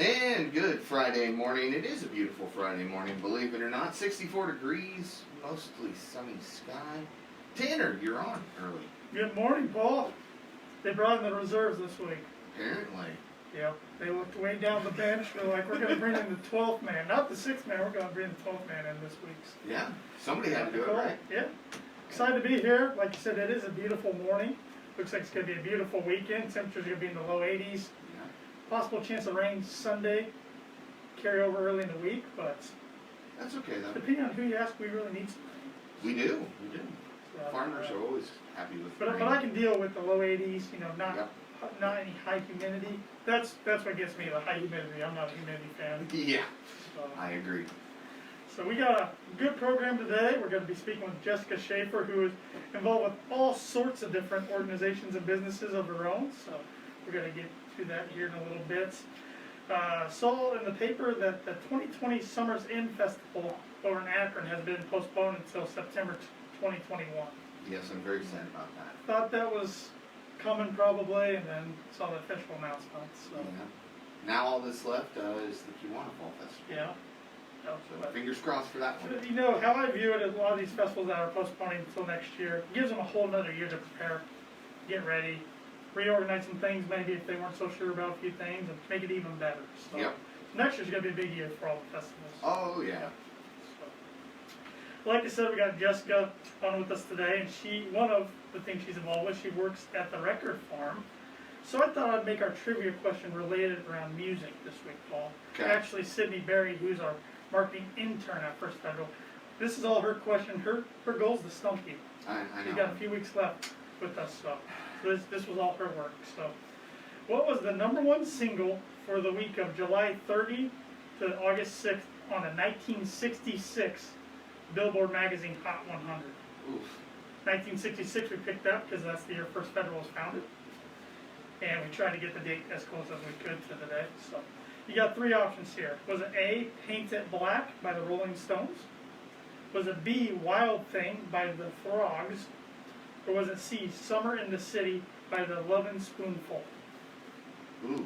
And good Friday morning. It is a beautiful Friday morning, believe it or not. 64 degrees, mostly sunny sky. Tanner, you're on early. Good morning, Paul. They brought in the reserves this week. Apparently. Yep. They looked way down the bench. They're like, we're going to bring in the 12th man. Not the 6th man. We're going to bring the 12th man in this week. Yeah. Somebody had to do it, right? Yeah. Excited to be here. Like you said, it is a beautiful morning. Looks like it's going to be a beautiful weekend. Temperatures are going to be in the low 80s. Yeah. Possible chance of rain Sunday. Carry over early in the week, but That's okay, though. depending on who you ask, we really need some rain. We do. We do. So, Farmers are always happy with But rain. I can deal with the low 80s, not Yep. not any high humidity. That's what gets me, the high humidity. I'm not a humidity fan. Yeah, So, I agree. so we got a good program today. We're going to be speaking with Jessica Shafer, who is involved with all sorts of different organizations and businesses of her own. So we're going to get to that here in a little bit. Saw in the paper that the 2020 Summers Inn Festival over in Akron has been postponed until September 2021. Yes, I'm very sad about that. Thought that was coming probably, and then saw the official announcement. So Yeah. Now all that's left is the Kiwanis Fall Festival. yeah. So fingers crossed for that one. You know, how I view it is a lot of these festivals that are postponing until next year, it gives them a whole nother year to prepare, get ready, reorganize some things maybe if they weren't so sure about a few things, and make it even better. So Yep. next year's going to be a big year for all the festivals. Oh, yeah. So, like I said, we got Jessica on with us today, and one of the things she's involved with, she works at the record farm. So I thought I'd make our trivia question related around music this week, Paul. Okay. Actually, Sydney Berry, who's our marketing intern at First Federal, this is all her question. Her goal is to stump you. I She's know. got a few weeks left with us, so this was all her work. So, what was the #1 single for the week of July 30 to August 6th on the 1966 Billboard Magazine Hot 100? Oof. 1966 we picked up because that's the year First Federal was founded, and we tried to get the date as close as we could to the day. So, you got three options here. Was it A, Paint It Black by the Rolling Stones? Was it B, Wild Thing by the Frogs? Or was it C, Summer in the City by the Lovin' Spoonful? Ooh.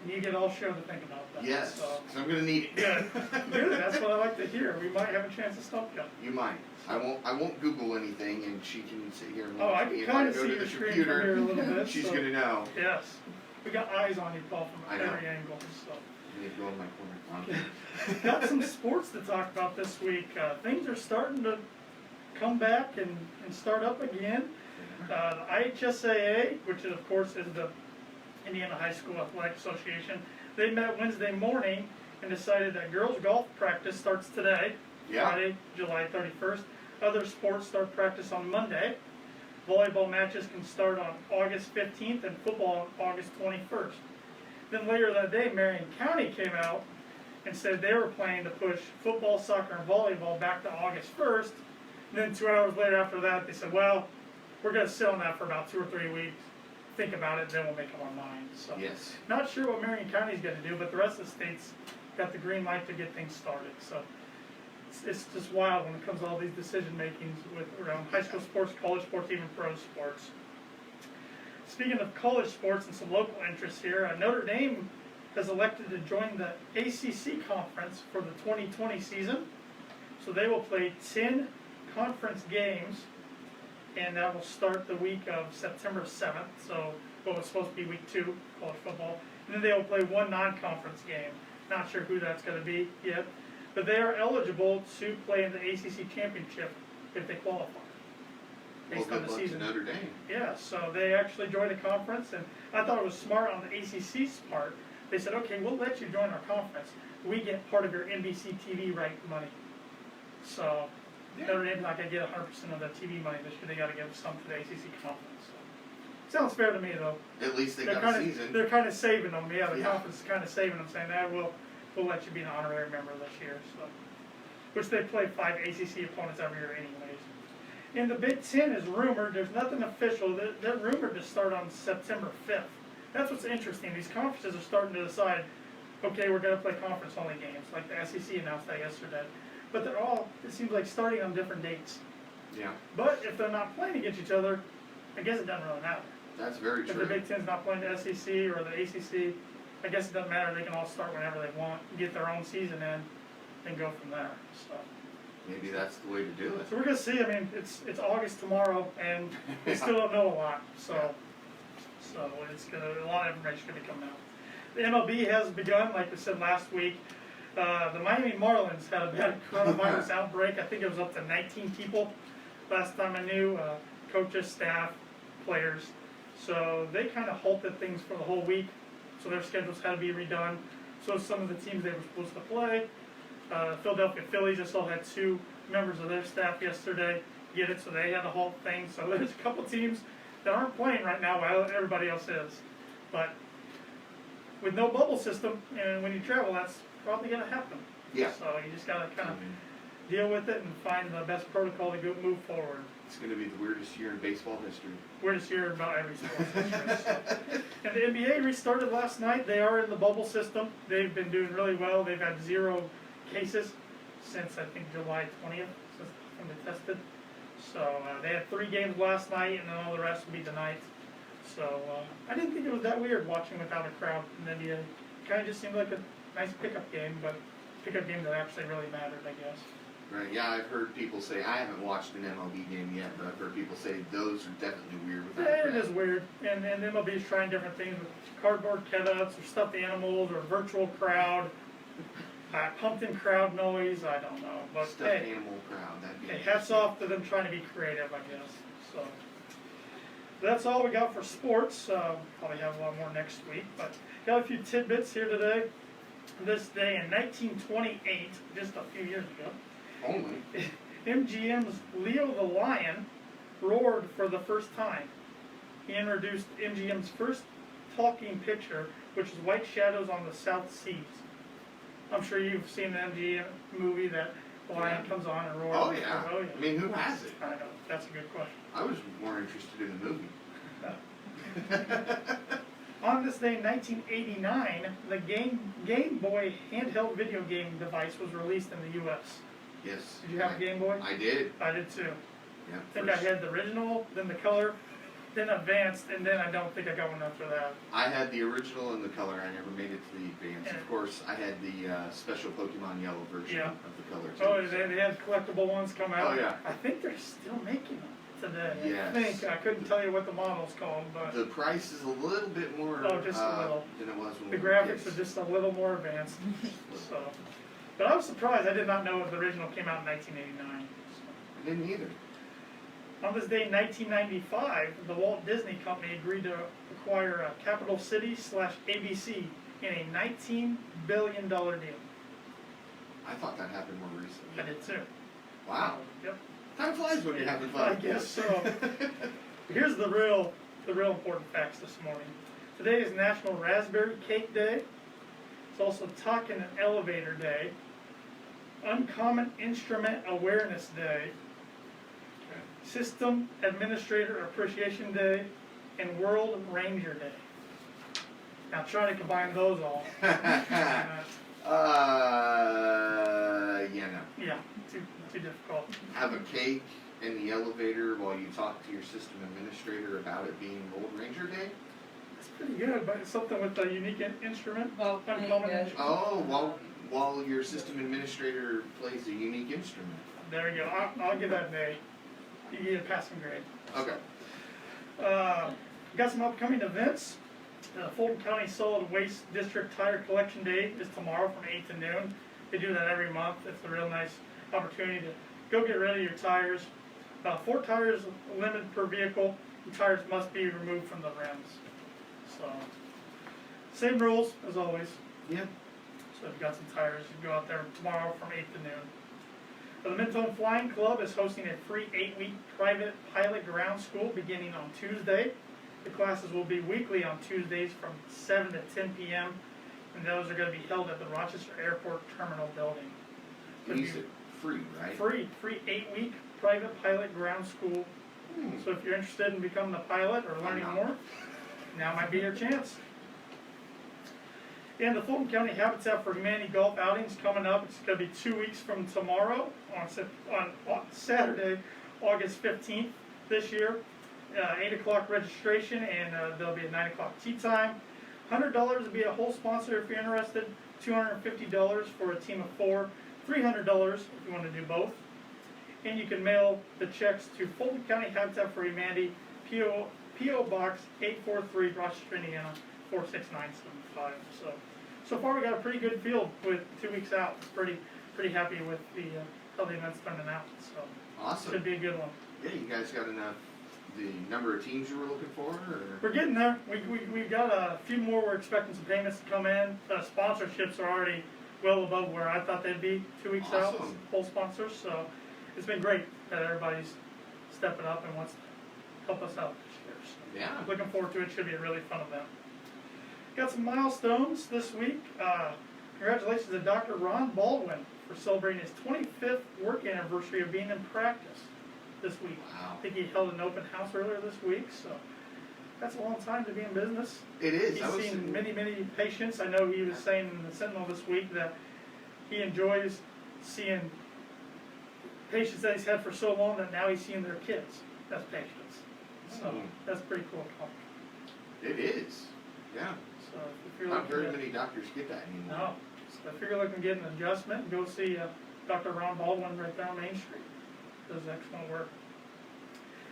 And you get all show to think about that. Yes. So, Because I'm going to need it. good. That's what I like to hear. We might have a chance to stump you. You might. I won't Google anything, and she can sit here and Oh, watch I me. can If kind of go see to your the screen computer, from here a little bit. she's so, going to know. Yes. We got eyes on you, Paul, I from know. every angle. So. I need to go in my corner. Okay. Got some sports to talk about this week. Things are starting to come back and start up again. The IHSAA, which is, of course is the Indiana High School Athletic Association, they met Wednesday morning and decided that girls golf practice starts today, Yeah. Friday, July 31st. Other sports start practice on Monday. Volleyball matches can start on August 15th and football on August 21st. Then later that day, Marion County came out and said they were planning to push football, soccer, and volleyball back to August 1st. And then 2 hours later after that, they said, well, we're going to sit on that for about 2 or 3 weeks. Think about it, then we'll make up our minds. So, Yes. not sure what Marion County is going to do, but the rest of the states got the green light to get things started. So it's just wild when it comes to all these decision makings with around high school sports, college sports, even pro sports. Speaking of college sports and some local interests here, Notre Dame has elected to join the ACC conference for the 2020 season. So they will play 10 conference games, and that will start the week of September 7th. So what was supposed to be week 2, college football. And then they will play one non-conference game. Not sure who that's going to be yet. But they are eligible to play in the ACC championship if they qualify. Based Well, on good the luck to season. Notre Dame. Yeah, so they actually joined the conference, and I thought it was smart on the ACC's part. They said, okay, we'll let you join our conference. We get part of your NBC TV right money. So Yeah. Notre Dame's not going to get 100% of the TV money this year. They got to give some to the ACC conference. So. Sounds fair to me, though. At least they They're got kind a of season. they're kind of saving them. Yeah, the Yeah. conference is kind of saving them, saying that we'll let you be an honorary member this year. So, which they play 5 ACC opponents every year, anyways. And the Big Ten is rumored. There's nothing official. They're rumored to start on September 5th. That's what's interesting. These conferences are starting to decide, okay, we're going to play conference-only games, like the SEC announced that yesterday. But they're all, it seems like, starting on different dates. Yeah. But if they're not playing against each other, I guess it doesn't really matter. That's very If the true. Big Ten's not playing the SEC or the ACC, I guess it doesn't matter, they can all start whenever they want, get their own season in, and go from there, so. Maybe that's the way to do it. So we're gonna see, I mean, it's August tomorrow, and we still don't know a lot, so it's a lot of information gonna be coming out. The MLB has begun, like we said last week. The Miami Marlins had a bad coronavirus outbreak. I think it was up to 19 people last time I knew, coaches, staff, players. So they kind of halted things for the whole week, so their schedules had to be redone. So some of the teams they were supposed to play, Philadelphia Phillies, I saw had 2 members of their staff yesterday get it, so they had to halt things. So there's a couple teams that aren't playing right now while everybody else is. But with no bubble system, and when you travel, that's probably going to happen. Yeah. So you just got to kind of deal with it and find the best protocol to go move forward. It's going to be the weirdest year in baseball history. Weirdest year about every sport. And the NBA restarted last night. They are in the bubble system. They've been doing really well. They've had 0 cases since, I think, July 20th, when they tested. So they had 3 games last night, and then all the rest will be tonight. So I didn't think it was that weird watching without a crowd in the NBA. It kind of just seemed like a nice pickup game, but pickup game that actually really mattered, I guess. Right, yeah, I've heard people say, I haven't watched an MLB game yet, but I've heard people say those are definitely weird without a Yeah, crowd. it is weird. And MLB is trying different things with cardboard cutouts or stuffed animals or virtual crowd, pumped-in crowd noise, I don't know. But Stuffed hey, animal crowd, that'd be hats off to them trying to be creative, I guess. So that's all we got for sports. Probably have a lot more next week, but got a few tidbits here today. This day in 1928, just a few years ago, Only. MGM's Leo the Lion roared for the first time. He introduced MGM's first talking picture, which is White Shadows on the South Seas. I'm sure you've seen the MGM movie that the lion comes on and roars. Oh yeah. Oh, yeah. I mean, who has it? I know, that's a good question. I was more interested in the movie. On this day in 1989, the Game Boy handheld video game device was released in the U.S. Yes. Did you have a Game Boy? I did. I did too. Yeah, I think I had the original, then the color, then advanced, and then I don't think I got one after that. I had the original and the color. I never made it to the advance. Yeah. Of course, I had the special Pokemon Yellow version Yeah. of the color too. Oh, they had collectible ones come out. Oh, yeah. I think they're still making them today. Yes. I think. I couldn't tell you what the model's called, but The price is a little bit more Oh, just a little. than it was when the we were graphics kids. are just a little more advanced. So, but I was surprised. I did not know the original came out in 1989. I didn't either. On this day in 1995, the Walt Disney Company agreed to acquire Capital City / ABC in a $19 billion deal. I thought that happened more recently. I did too. Wow. Yep. Time flies when you're having fun. I guess so. Here's the real important facts this morning. Today is National Raspberry Cake Day. It's also Talking an Elevator Day. Uncommon Instrument Awareness Day. System Administrator Appreciation Day, and World Ranger Day. Now try to combine those all. Yeah, no. Yeah, too difficult. Have a cake in the elevator while you talk to your system administrator about it being Gold Ranger Day? It's pretty good, but it's something with a unique instrument. Well, Uncommon yeah. instrument. Oh, while your system administrator plays a unique instrument. There you go. I'll give that an A. You get a passing grade. Okay. Got some upcoming events. Fulton County Solid Waste District Tire Collection Day is tomorrow from 8 to noon. They do that every month. It's a real nice opportunity to go get rid of your tires. 4 tires limited per vehicle. The tires must be removed from the rims. So, same rules as always. Yeah. So if you've got some tires, you can go out there tomorrow from 8 to noon. The Mentone Flying Club is hosting a free 8-week private pilot ground school beginning on Tuesday. The classes will be weekly on Tuesdays from 7 to 10 p.m. and those are going to be held at the Rochester Airport Terminal building. And you said free, right? Free 8-week private pilot ground school. So if you're interested in becoming a pilot or learning more, now might be your chance. And the Fulton County Habitat for Humanity golf outings coming up. It's going to be 2 weeks from tomorrow on Saturday, August 15th this year. 8 o'clock registration, and there'll be a 9 o'clock tee time. $100 to be a whole sponsor if you're interested, $250 for a team of 4, $300 if you want to do both. And you can mail the checks to Fulton County Habitat for Humanity, P.O. Box 843, Rochester, Indiana 46975. So far we got a pretty good field with 2 weeks out. Pretty happy with how the event's turning out. So Awesome. should be a good one. Yeah, you guys got enough, the number of teams you were looking for? Or? We're getting there. We've got a few more. We're expecting some payments to come in. Sponsorships are already well above where I thought they'd be 2 weeks out. Awesome. Full sponsors. So it's been great that everybody's stepping up and wants to help us out this year. So Yeah. looking forward to it. Should be a really fun event. Got some milestones this week. Congratulations to Dr. Ron Baldwin for celebrating his 25th work anniversary of being in practice this week. Wow. I think he held an open house earlier this week, so that's a long time to be in business. It is. He's seen many patients. I know he was saying in the Sentinel this week that he enjoys seeing patients that he's had for so long that now he's seeing their kids as patients. So that's pretty cool. It is. Yeah. So if you're Not looking very many doctors get that anymore. no. So if you're looking to get an adjustment, go see Dr. Ron Baldwin right down Main Street. Does excellent work.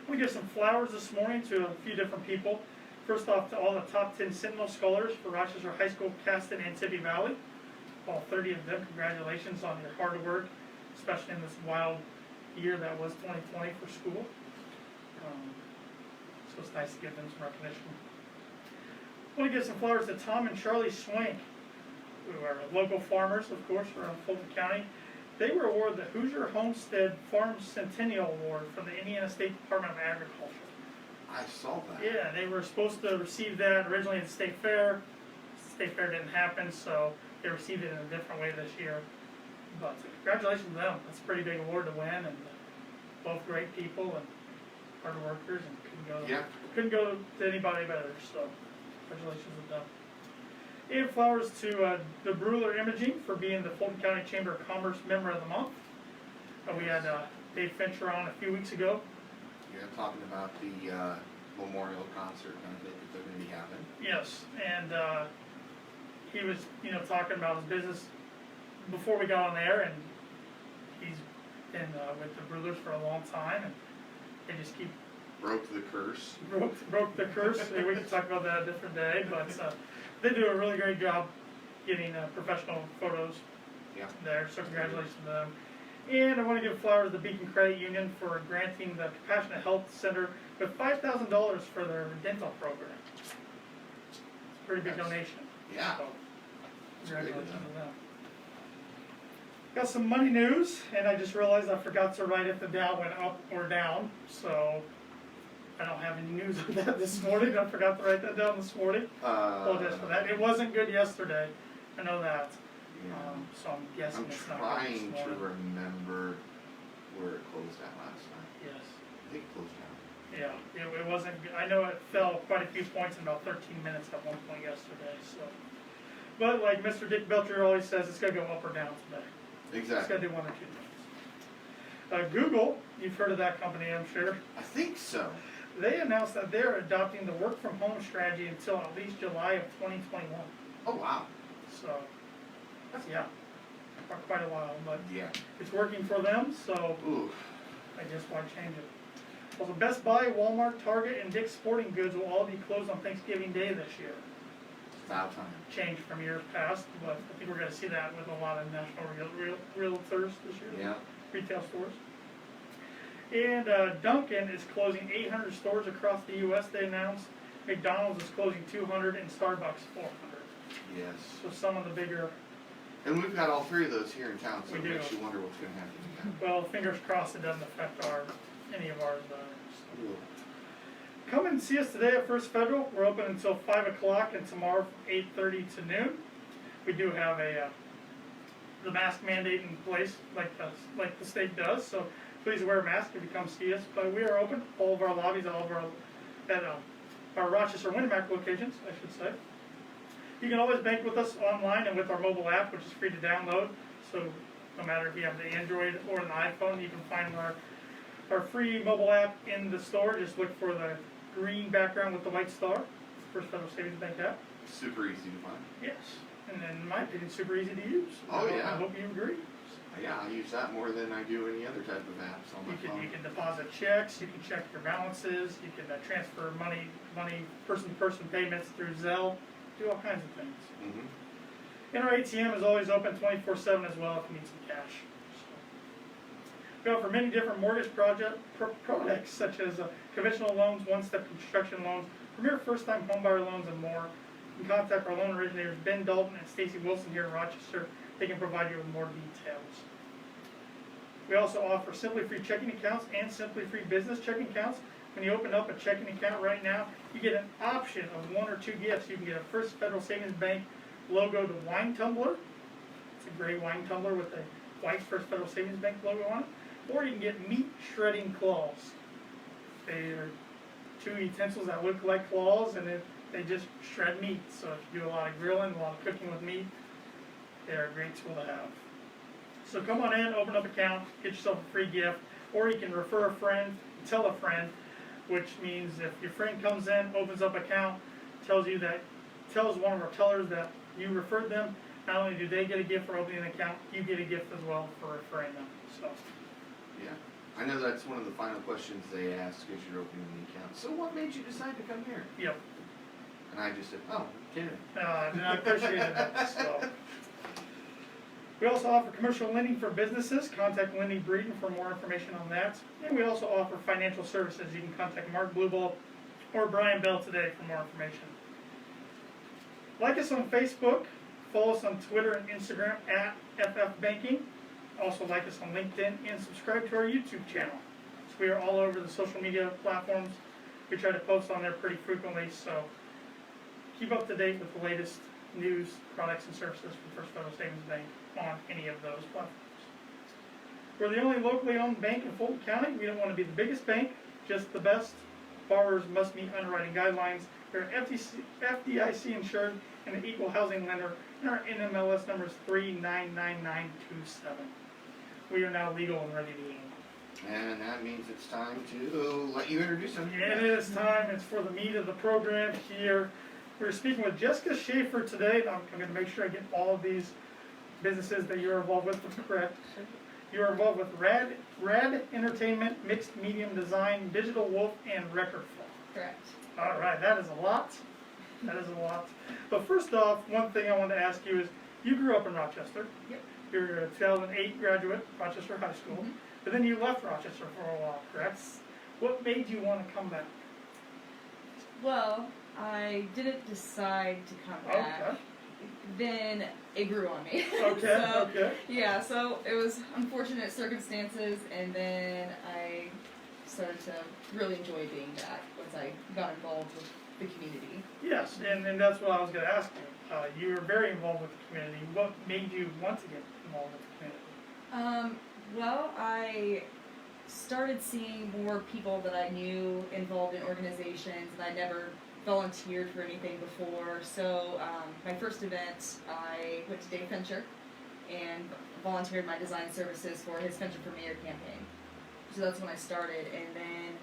We give some flowers this morning to a few different people. First off, to all the top 10 Sentinel scholars for Rochester High School, Caston, and Tippy Valley. All 30 of them, congratulations on your hard work, especially in this wild year that was 2020 for school. So it's nice to give them some recognition. I want to give some flowers to Tom and Charlie Swank, who are local farmers, of course, around Fulton County. They were awarded the Hoosier Homestead Farm Centennial Award from the Indiana State Department of Agriculture. I saw that. Yeah, they were supposed to receive that originally at the State Fair. State Fair didn't happen, so they received it in a different way this year. But congratulations to them. That's a pretty big award to win, and both great people and hard workers, and couldn't go to anybody better. So congratulations to them. And flowers to the Brewer Imaging for being the Fulton County Chamber of Commerce Member of the Month. We had Dave Fincher on a few weeks ago. Yeah, talking about the memorial concert that they're going to be having. Yes, and he was, talking about his business before we got on there, and he's been with the Brewers for a long time, and they just keep Broke the curse. broke the curse. We can talk about that a different day, but they do a really great job getting professional photos there. So congratulations to them. And I want to give flowers to the Beacon Credit Union for granting the Compassionate Health Center with $5,000 for their dental program. It's a pretty big donation. Yeah. So, congratulations to them. Got some money news, and I just realized I forgot to write if the Dow went up or down. So I don't have any news on that this morning. I forgot to write that down this morning. Apologize for that. It wasn't good yesterday. I know that. Yeah. So I'm guessing it's not good trying this to morning. remember where it closed at last night. Yes. I think it closed down. Yeah, it wasn't good. I know it fell quite a few points in about 13 minutes at one point yesterday. So, but like Mr. Dick Belcher always says, it's gonna go up or down today. It's Exactly. gonna do one or two things. Google, you've heard of that company, I'm sure. I think so. They announced that they're adopting the work from home strategy until at least July of 2021. Oh wow. So, yeah, for quite a while, but Yeah. it's working for them, so Ooh. I just want to change it. Well, the Best Buy, Walmart, Target, and Dick's Sporting Goods will all be closed on Thanksgiving Day this year. It's about time. Change from years past, but I think we're going to see that with a lot of national realtors this year. Yeah. Retail stores. And Dunkin' is closing 800 stores across the U.S., they announced. McDonald's is closing 200 and Starbucks 400. Yes. So some of the bigger, And we've got all three of those here in town, so We it do. makes you wonder what's going to happen. well, fingers crossed it doesn't affect any of ours. Ooh. Come and see us today at First Federal. We're open until 5 o'clock and tomorrow from 8:30 to noon. We do have the mask mandate in place like the state does, so please wear a mask if you come see us. But we are open, all of our lobbies, all of our Rochester Winamac locations, I should say. You can always bank with us online and with our mobile app, which is free to download. So no matter if you have the Android or an iPhone, you can find our free mobile app in the store. Just look for the green background with the white star, First Federal Savings Bank app. Super easy to find. Yes, and in my opinion, super easy to use. Oh, yeah. I hope you agree. Yeah, I use that more than I do any other type of apps on my phone. You can deposit checks, you can check your balances, you can transfer money person-to-person payments through Zelle, do all kinds of things. Mm-hmm. And our ATM is always open 24/7 as well if you need some cash. We offer many different mortgage products such as conventional loans, one-step construction loans, premier first-time homebuyer loans, and more. You can contact our loan originators, Ben Dalton and Stacy Wilson here in Rochester. They can provide you with more details. We also offer Simply Free checking accounts and Simply Free business checking accounts. When you open up a checking account right now, you get an option of 1 or 2 gifts. You can get a First Federal Savings Bank logo to wine tumbler. It's a gray wine tumbler with a white First Federal Savings Bank logo on it. Or you can get meat shredding claws. They are 2 utensils that look like claws, and they just shred meat. So if you do a lot of grilling, a lot of cooking with meat, they're a great tool to have. So come on in, open up an account, get yourself a free gift, or you can refer a friend, tell a friend, which means if your friend comes in, opens up an account, tells one of our tellers that you referred them, not only do they get a gift for opening an account, you get a gift as well for referring them. So. Yeah, I know that's one of the final questions they ask as you're opening the account. So what made you decide to come here? Yep. And I just said, oh, kidding. And I appreciate it. So. We also offer commercial lending for businesses. Contact Lindy Breeden for more information on that. And we also offer financial services. You can contact Mark Blueball or Brian Bell today for more information. Like us on Facebook. Follow us on Twitter and Instagram at FFBanking. Also like us on LinkedIn and subscribe to our YouTube channel. So we are all over the social media platforms. We try to post on there pretty frequently, so keep up to date with the latest news, products, and services from First Federal Savings Bank on any of those platforms. We're the only locally owned bank in Fulton County. We don't want to be the biggest bank, just the best. Borrowers must meet underwriting guidelines. We're FDIC insured and an equal housing lender, and our NMLS number is 399927. We are now legal and ready to lend. And that means it's time to let you introduce them. Yeah, it is time. It's for the meat of the program here. We're speaking with Jessica Shafer today. I'm going to make sure I get all of these businesses that you're involved with correct. You're involved with Rad Entertainment, Mixed Medium Design, Digital Wolf, and Record Fall. Correct. All right, that is a lot. That is a lot. But first off, one thing I wanted to ask you is, you grew up in Rochester. Yep. You're a 2008 graduate, Rochester High School. Mm-hmm. But then you left Rochester for a while, correct? What made you want to come back? Well, I didn't decide to come back. Okay. Then it grew on me. Okay, So, okay. Yeah, so it was unfortunate circumstances, and then I started to really enjoy being back once I got involved with the community. Yes, and that's what I was going to ask you. You were very involved with the community. What made you want to get involved with the community? Well, I started seeing more people that I knew involved in organizations, and I never volunteered for anything before. So my first event, I went to Dave Fincher and volunteered my design services for his Fincher for Mayor campaign. So that's when I started, and then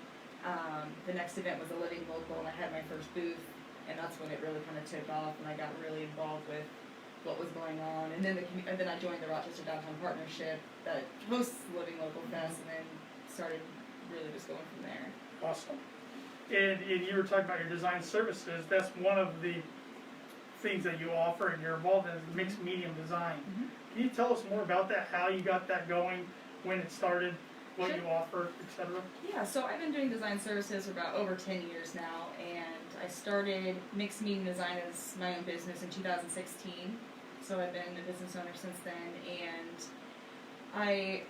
the next event was a Living Local, and I had my first booth, and that's when it really kind of took off, and I got really involved with what was going on. And then I joined the Rochester Downtown Partnership that hosts Living Local Fest, and then started really just going from there. Awesome. And you were talking about your design services. That's one of the things that you offer and you're involved in is mixed medium design. Mm-hmm. Can you tell us more about that, how you got that going, when it started, what Sure. you offer, etc.? Yeah, so I've been doing design services for about over 10 years now, and I started Mixed Medium Design as my own business in 2016. So I've been a business owner since then, and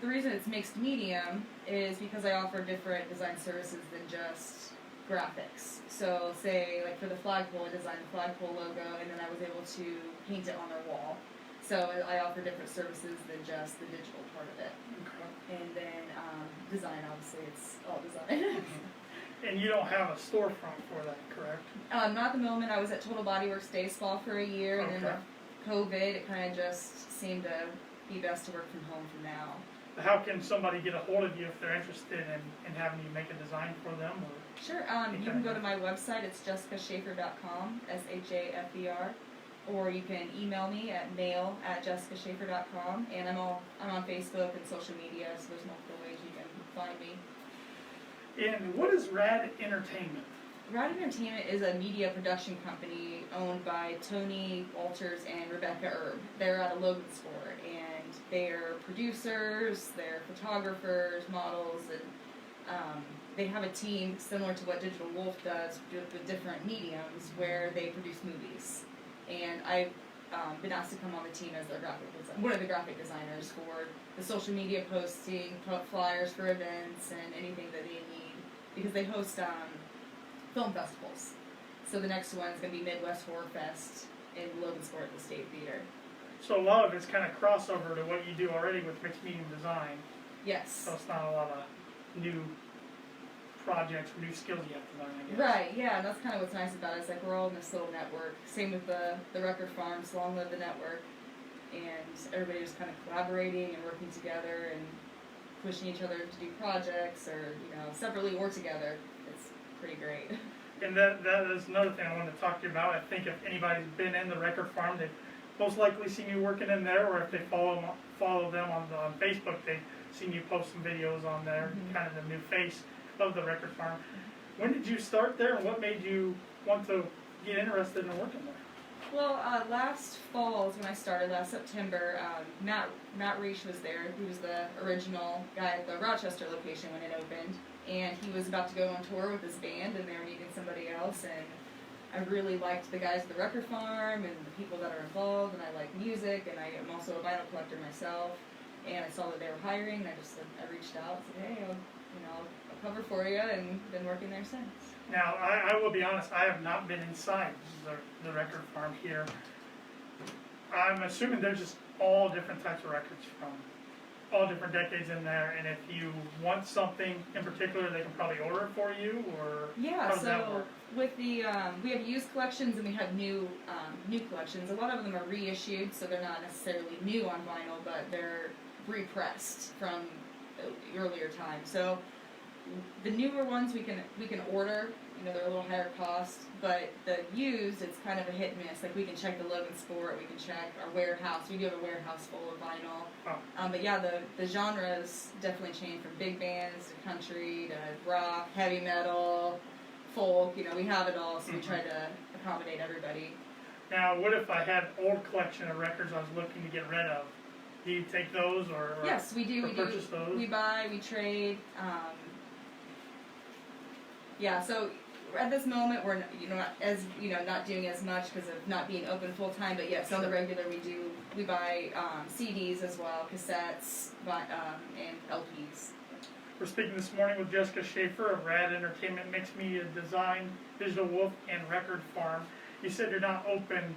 the reason it's mixed medium is because I offer different design services than just graphics. So say, like for the flagpole, I designed the flagpole logo, and then I was able to paint it on their wall. So I offer different services than just the digital part of it. Okay. And then design, obviously, it's all design. And you don't have a storefront for that, correct? Not at the moment. I was at Total Body Works Day Spa for a year, and then Okay. with COVID, it kind of just seemed to be best to work from home from now. how can somebody get a hold of you if they're interested in having you make a design for them? Or Sure. You can go to my website. It's jessicashafer.com, SHAFER, or you can email me at mail@jessicashafer.com, and I'm on Facebook and social media, so there's multiple ways you can find me. and what is Rad Entertainment? Rad Entertainment is a media production company owned by Tony Walters and Rebecca Erb. They're out of Logansport, and they're producers, they're photographers, models, and they have a team similar to what Digital Wolf does with different mediums where they produce movies. And I've been asked to come on the team as their one of the graphic designers for the social media posting, flyers for events, and anything that they need, because they host film festivals. So the next one is going to be Midwest Horror Fest in Logansport at the State Theater. So a lot of it's kind of crossover to what you do already with mixed medium design. Yes. So it's not a lot of new projects or new skills you have to learn, I guess. Right, yeah, and that's kind of what's nice about it. It's like we're all in this little network. Same with the record farms, long live the network. And everybody just kind of collaborating and working together and pushing each other to do projects or, separately or together. It's pretty great. And that is another thing I wanted to talk to you about. I think if anybody's been in the record farm, they've most likely seen you working in there, or if they follow them on Facebook, they've seen you post some videos on there, kind of the new face of the record farm. When did you start there, and what made you want to get interested in working there? Well, last fall is when I started, last September. Matt Reich was there. He was the original guy at the Rochester location when it opened, and he was about to go on tour with his band, and they were needing somebody else, and I really liked the guys at the record farm and the people that are involved, and I like music, and I am also a vinyl collector myself, and I saw that they were hiring, and I reached out and said, hey, I'll cover for you, and been working there since. Now, I will be honest, I have not been inside the record farm here. I'm assuming there's just all different types of records from all different decades in there, and if you want something in particular, they can probably order it for you, or yeah, how does that so work? with the we have used collections and we have new collections. A lot of them are reissued, so they're not necessarily new on vinyl, but they're repressed from earlier time. So the newer ones we can order. They're a little higher cost, but the used, it's kind of a hit and miss. Like we can check the Logansport, we can check our warehouse. We do have a warehouse full of vinyl. Oh. But yeah, the genres definitely change from big bands to country to rock, heavy metal, folk. We have it all, so we try to accommodate everybody. Now, what if I had an old collection of records I was looking to get rid of? Do you take those, or yes, we do. Or purchase those? We buy, we trade. Yeah, so at this moment we're not doing as much because of not being open full time. But yes, on the regular we buy CDs as well, cassettes, and LPs. We're speaking this morning with Jessica Shafer of Rad Entertainment, Mixed Media Design, Digital Wolf, and Record Farm. You said you're not open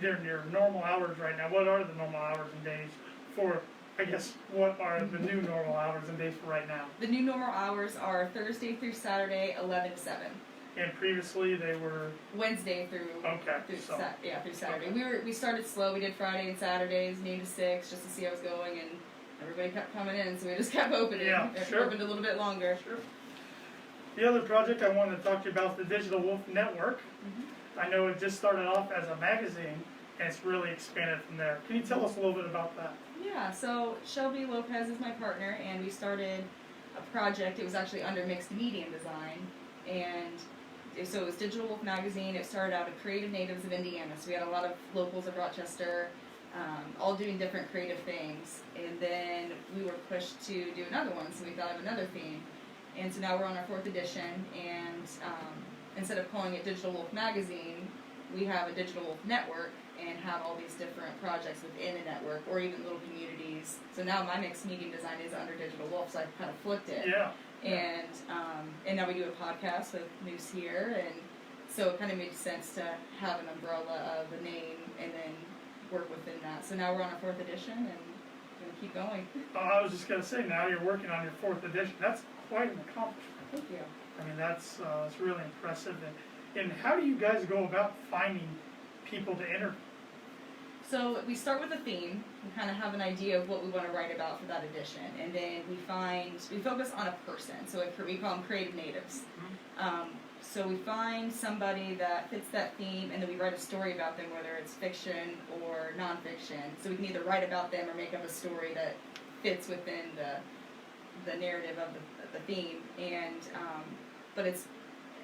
during your normal hours right now. What are the normal hours and days for? I guess, what are the new normal hours and days for right now? The new normal hours are Thursday through Saturday, 11 to 7. And previously they were? Wednesday through through Saturday. Okay. We started slow. We did Friday and Saturdays, noon to 6, just to see how it was going, and everybody kept coming in, so we just kept opening. Yeah, sure. Opened a little bit longer. Sure. The other project I wanted to talk to you about is the Digital Wolf Network. I know it just started off as a magazine, and it's really expanded from there. Can you tell us a little bit about that? Yeah, so Shelby Lopez is my partner, and we started a project. It was actually under Mixed Medium Design, and so it was Digital Wolf Magazine. It started out at Creative Natives of Indiana, so we had a lot of locals of Rochester, all doing different creative things, and then we were pushed to do another one, so we thought of another theme, and so now we're on our 4th edition, and instead of calling it Digital Wolf Magazine, we have a Digital Wolf Network, and have all these different projects within a network, or even little communities. So now my mixed medium design is under Digital Wolf, so I've kind of flipped it. Yeah. And now we do a podcast with Moose here, and so it kind of made sense to have an umbrella of a name and then work within that. So now we're on our 4th edition, and we're going to keep going. I was just going to say, now you're working on your 4th edition. That's quite an accomplishment. Thank you. I mean, that's really impressive. And how do you guys go about finding people to enter? So we start with a theme. We kind of have an idea of what we want to write about for that edition, and then we focus on a person. So we call them creative natives. So we find somebody that fits that theme, and then we write a story about them, whether it's fiction or nonfiction. So we can either write about them or make up a story that fits within the narrative of the theme. And but it's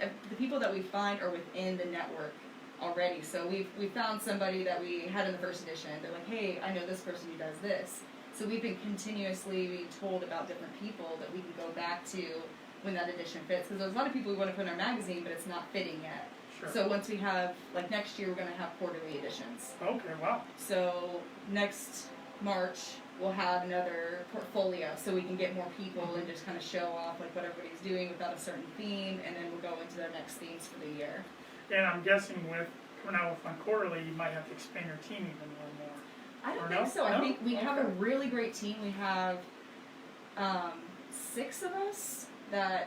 the people that we find are within the network already. So we found somebody that we had in the first edition. They're like, hey, I know this person who does this. So we've been continuously being told about different people that we can go back to when that edition fits. Because there's a lot of people we want to put in our magazine, but it's not fitting yet. Sure. So once we have, like next year, we're going to have quarterly editions. Okay, wow. So next March, we'll have another portfolio so we can get more people and just kind of show off like what everybody's doing without a certain theme, and then we'll go into their next themes for the year. And I'm guessing with coming out with on quarterly, you might have to expand your team even a little more. I don't Or think no? so. No? I think we have a Okay. really great team. We have 6 of us. I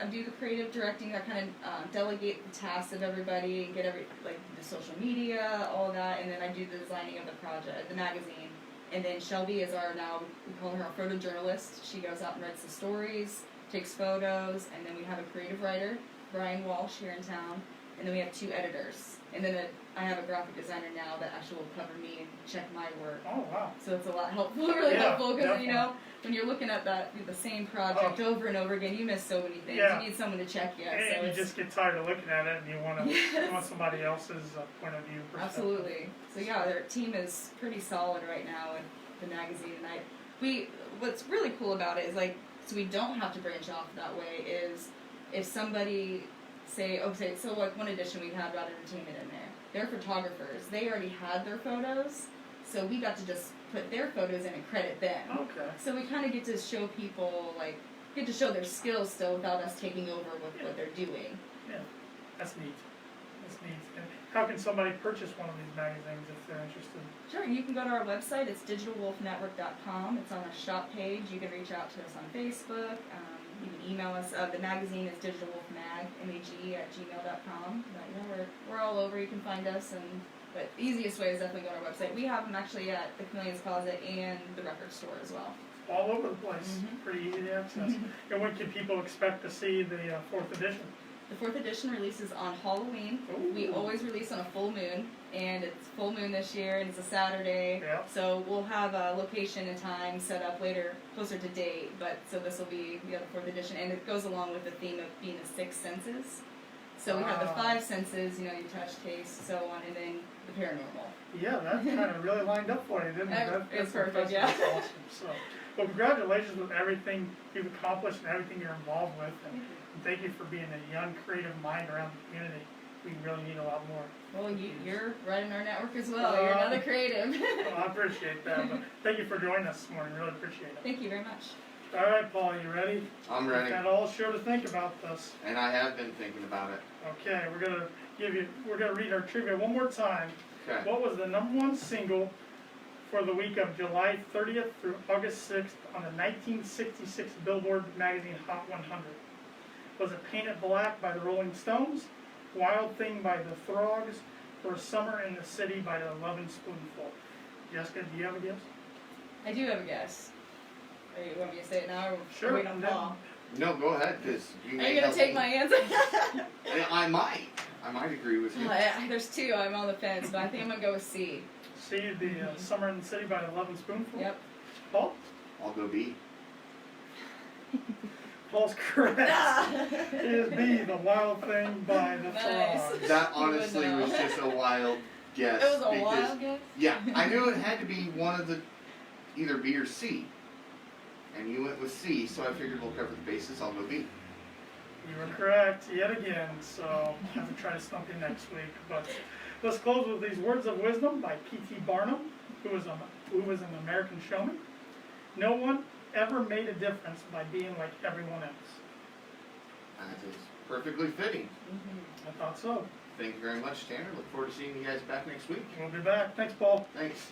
do the creative directing. I kind of delegate the tasks of everybody and get like the social media, all of that, and then I do the designing of the project, the magazine. And then Shelby is we call her our photojournalist. She goes out and writes the stories, takes photos, and then we have a creative writer, Brian Walsh, here in town, and then we have 2 editors. And then I have a graphic designer now that actually will cover me and check my work. Oh, wow. So it's a lot helpful, really Yeah, helpful, because definitely. when you're looking at the same project over and over again, you miss so many things. Yeah. You need someone to check you. And So you it's, just get tired of looking at it, and you want Yes. somebody else's point of view. Perspective. absolutely. So yeah, their team is pretty solid right now with the magazine. And what's really cool about it is so we don't have to branch off that way. Is if somebody so like one edition we had Rad Entertainment in there. They're photographers. They already had their photos, so we got to just put their photos in and credit them. Okay. So we kind of get to show people, get to show their skills still without us taking over with what they're doing. Yeah, that's neat. That's neat. And how can somebody purchase one of these magazines if they're interested? Sure, you can go to our website. It's digitalwolfnetwork.com. It's on our shop page. You can reach out to us on Facebook. You can email us. The magazine is digitalwolfmag@gmail.com. But yeah, we're all over. You can find us. But the easiest way is definitely go to our website. We have them actually at the Chameleon's Closet and the record store as well. All over the place. Pretty easy to access. And when can people expect to see the 4th edition? The 4th edition releases on Halloween. Ooh. We always release on a full moon, and it's full moon this year, and it's a Saturday. Yeah. So we'll have a location and time set up later, closer to date. But so this will be the 4th edition, and it goes along with the theme of being the 6 senses. So we have the 5 senses, your touch, taste, so on, and then the paranormal. Yeah, that kind of really lined up for you, didn't it? It's perfect, that's yeah. awesome. So, well, congratulations with everything you've accomplished and everything you're involved with. And thank you for being a young, creative mind around the community. We really need a lot more. Well, you're right in our network as well. You're another creative. Well, I appreciate that. But thank you for joining us this morning. Really appreciate it. Thank you very much. All right, Paul, you ready? I'm ready. You've had all show to think about this. And I have been thinking about it. Okay, we're gonna read our trivia one more time. Okay. What was the #1 single for the week of July 30th through August 6th on the 1966 Billboard Magazine Hot 100? Was it Painted Black by the Rolling Stones, Wild Thing by the Throgs, or Summer in the City by the Lovin' Spoonful? Jessica, do you have a guess? I do have a guess. You want me to say it now, or Sure. wait on Paul? No, go ahead, because you Are may you gonna help take me. my answer? I might agree with you. There's 2. I'm on the fence, but I think I'm gonna go with C. See the Summer in the City by the Lovin' Spoonful? Yep. Paul? I'll go B. Paul's correct. It is B, The Wild Thing by the Nice. Throgs. That You would honestly know. was just a wild guess. It was a because, wild guess. Yeah, I knew it had to be one of the either B or C. And you went with C, so I figured we'll cover the bases. I'll go B. You were correct yet again, so I'll have to try to stump you next week. But let's close with these words of wisdom by P.T. Barnum, who was an American showman. No one ever made a difference by being like everyone else. That is perfectly fitting. I thought so. Thank you very much, Tanner. Look forward to seeing you guys back next week. We'll be back. Thanks, Paul. Thanks.